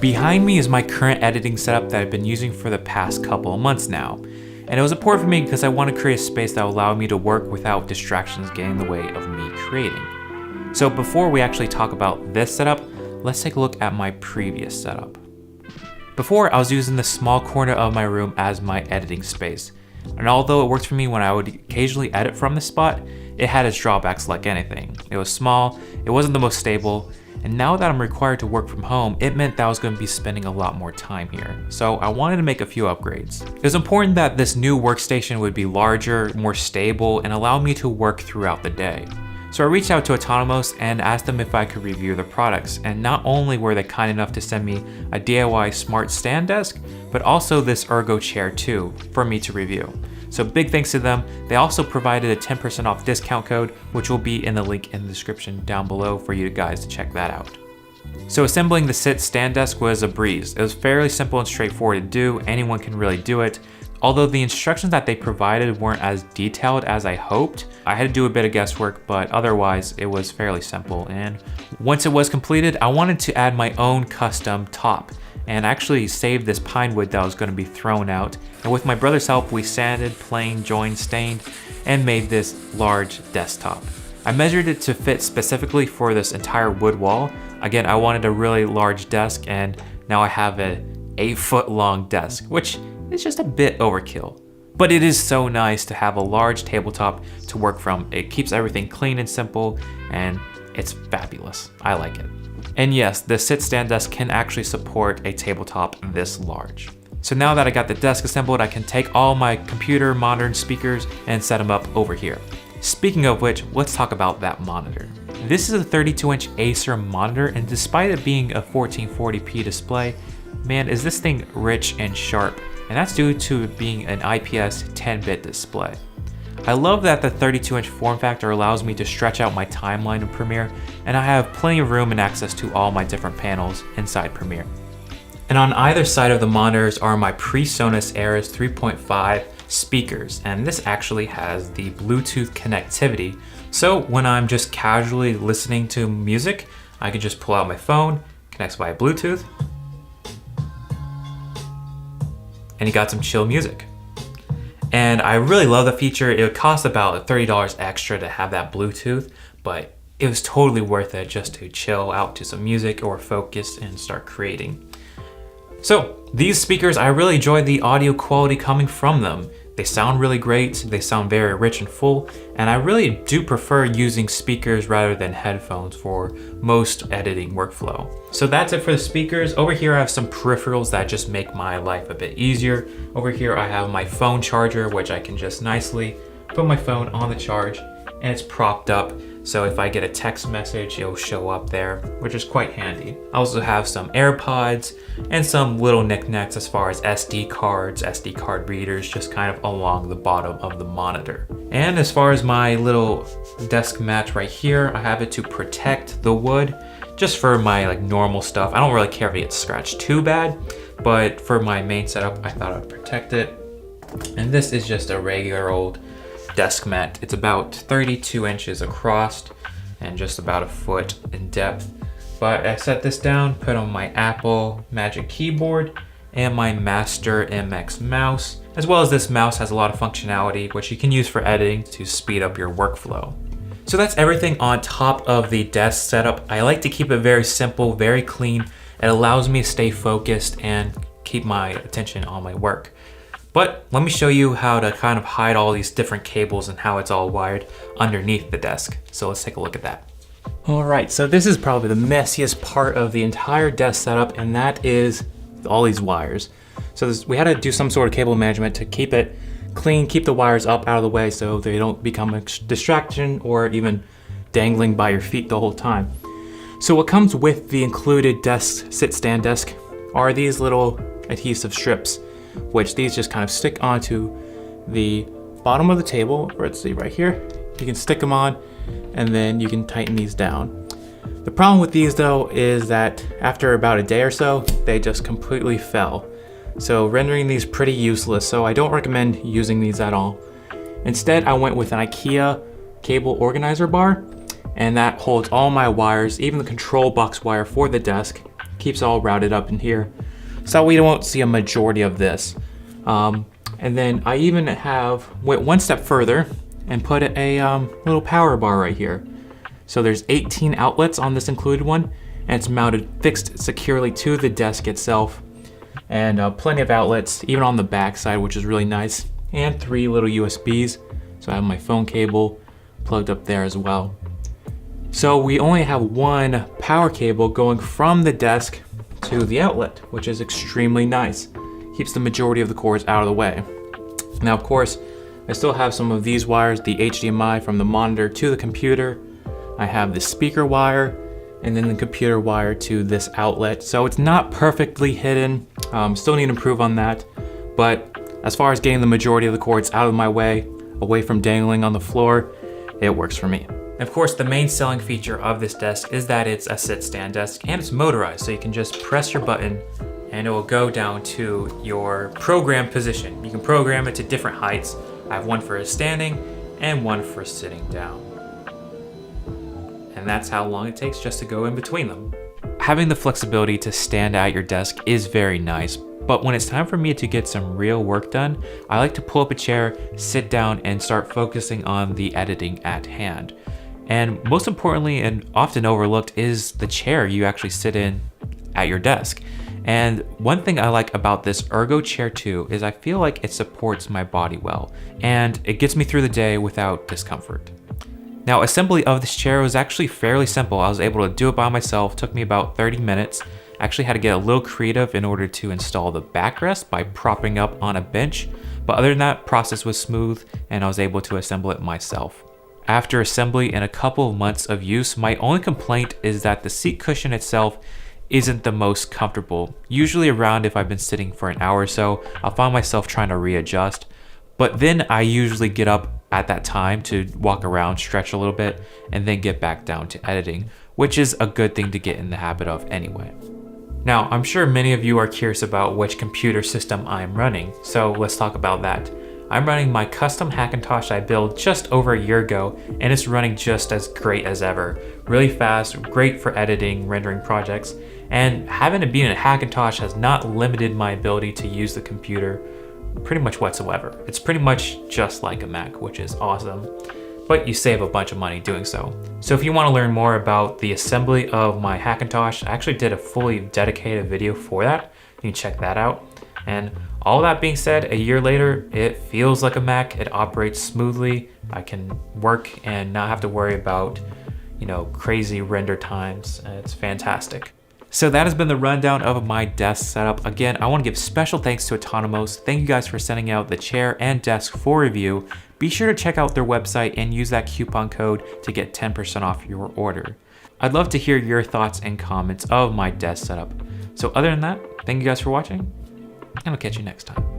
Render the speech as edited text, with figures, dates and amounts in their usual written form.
Behind me is my current editing setup that I've been using for the past couple of months now. And it was important for me because I want to create a space that will allow me to work without distractions getting in the way of me creating. So before we actually talk about this setup, let's take a look at my previous setup. Before, I was using the small corner of my room as my editing space. And although it worked for me when I would occasionally edit from this spot, it had its drawbacks like anything. It was small, it wasn't the most stable, and now that I'm required to work from home, it meant that I was going to be spending a lot more time here. So I wanted to make a few upgrades. It was important that this new workstation would be larger, more stable, and allow me to work throughout the day. So I reached out to Autonomous and asked them if I could review their products, and not only were they kind enough to send me a DIY smart stand desk, but also this ergo chair too for me to review. So big thanks to them. They also provided a 10% off discount code, which will be in the link in the description down below for you guys to check that out. So assembling the sit stand desk was a breeze. It was fairly simple and straightforward to do. Anyone can really do it. Although the instructions that they provided weren't as detailed as I hoped, I had to do a bit of guesswork, but otherwise it was fairly simple. And once it was completed, I wanted to add my own custom top and actually saved this pine wood that was going to be thrown out. And with my brother's help, we sanded, planed, joined, stained, and made this large desktop. I measured it to fit specifically for this entire wood wall. Again, I wanted a really large desk, and now I have an 8-foot long desk, which is just a bit overkill. But it is so nice to have a large tabletop to work from. It keeps everything clean and simple, and it's fabulous. I like it. And yes, the sit stand desk can actually support a tabletop this large. So now that I got the desk assembled, I can take all my computer, monitor, and speakers and set them up over here. Speaking of which, let's talk about that monitor. This is a 32-inch Acer monitor, and despite it being a 1440p display, man, is this thing rich and sharp, and that's due to it being an IPS 10-bit display. I love that the 32-inch form factor allows me to stretch out my timeline in Premiere, and I have plenty of room and access to all my different panels inside Premiere. And on either side of the monitors are my PreSonus Eras 3.5 speakers, and this actually has the Bluetooth connectivity. So when I'm just casually listening to music, I can just pull out my phone, connects via Bluetooth, and you got some chill music. And I really love the feature. It would cost about $30 extra to have that Bluetooth, but it was totally worth it just to chill out to some music or focus and start creating. So these speakers, I really enjoy the audio quality coming from them. They sound really great, they sound very rich and full, and I really do prefer using speakers rather than headphones for most editing workflow. So that's it for the speakers. Over here I have some peripherals that just make my life a bit easier. Over here I have my phone charger, which I can just nicely put my phone on the charge, and it's propped up. So if I get a text message, it'll show up there, which is quite handy. I also have some AirPods and some little knickknacks as far as SD cards, SD card readers, just kind of along the bottom of the monitor. And as far as my little desk mat right here, I have it to protect the wood, just for my normal stuff. I don't really care if it gets scratched too bad, but for my main setup, I thought I'd protect it. And this is just a regular old desk mat. It's about 32 inches across and just about a foot in depth. But I set this down, put on my Apple Magic Keyboard and my Master MX mouse, as well as this mouse has a lot of functionality which you can use for editing to speed up your workflow. So that's everything on top of the desk setup. I like to keep it very simple, very clean. It allows me to stay focused and keep my attention on my work. But let me show you how to kind of hide all these different cables and how it's all wired underneath the desk. So let's take a look at that. All right, so this is probably the messiest part of the entire desk setup, and that is all these wires. So we had to do some sort of cable management to keep it clean, keep the wires up out of the way so they don't become a distraction or even dangling by your feet the whole time. So what comes with the included desk sit stand desk are these little adhesive strips, which these just kind of stick onto the bottom of the table. Let's see right here. You can stick them on and then you can tighten these down. The problem with these though is that after about a day or so, they just completely fell. So rendering these pretty useless, so I don't recommend using these at all. Instead, I went with an IKEA cable organizer bar, and that holds all my wires, even the control box wire for the desk. Keeps all routed up in here, so we won't see a majority of this. And then I even went one step further and put a little power bar right here. So there's 18 outlets on this included one, and it's mounted fixed securely to the desk itself. And plenty of outlets, even on the back side, which is really nice. And 3 little USBs. So I have my phone cable plugged up there as well. So we only have one power cable going from the desk to the outlet, which is extremely nice. Keeps the majority of the cords out of the way. Now, of course, I still have some of these wires, the HDMI from the monitor to the computer. I have the speaker wire, and then the computer wire to this outlet. So it's not perfectly hidden. Still need to improve on that. But as far as getting the majority of the cords out of my way, away from dangling on the floor, it works for me. Of course, the main selling feature of this desk is that it's a sit-stand desk and it's motorized. So you can just press your button and it will go down to your program position. You can program it to different heights. I have one for standing and one for sitting down. And that's how long it takes just to go in between them. Having the flexibility to stand at your desk is very nice, but when it's time for me to get some real work done, I like to pull up a chair, sit down, and start focusing on the editing at hand. And most importantly, and often overlooked, is the chair you actually sit in at your desk. And one thing I like about this Ergo Chair 2 is I feel like it supports my body well, and it gets me through the day without discomfort. Now, assembly of this chair was actually fairly simple. I was able to do it by myself. It took me about 30 minutes. I actually had to get a little creative in order to install the backrest by propping up on a bench. But other than that, process was smooth and I was able to assemble it myself. After assembly and a couple of months of use, my only complaint is that the seat cushion itself isn't the most comfortable. Usually around, if I've been sitting for an hour or so, I'll find myself trying to readjust. But then I usually get up at that time to walk around, stretch a little bit, and then get back down to editing, which is a good thing to get in the habit of anyway. Now, I'm sure many of you are curious about which computer system I'm running, so let's talk about that. I'm running my custom Hackintosh I built just over a year ago, and it's running just as great as ever. Really fast, great for editing, rendering projects, and having it be in a Hackintosh has not limited my ability to use the computer pretty much whatsoever. It's pretty much just like a Mac, which is awesome, but you save a bunch of money doing so. So if you want to learn more about the assembly of my Hackintosh, I actually did a fully dedicated video for that. You can check that out. And all that being said, a year later, it feels like a Mac. It operates smoothly. I can work and not have to worry about, crazy render times. It's fantastic. So that has been the rundown of my desk setup. Again, I want to give special thanks to Autonomous. Thank you guys for sending out the chair and desk for review. Be sure to check out their website and use that coupon code to get 10% off your order. I'd love to hear your thoughts and comments of my desk setup. So other than that, thank you guys for watching, and I'll catch you next time.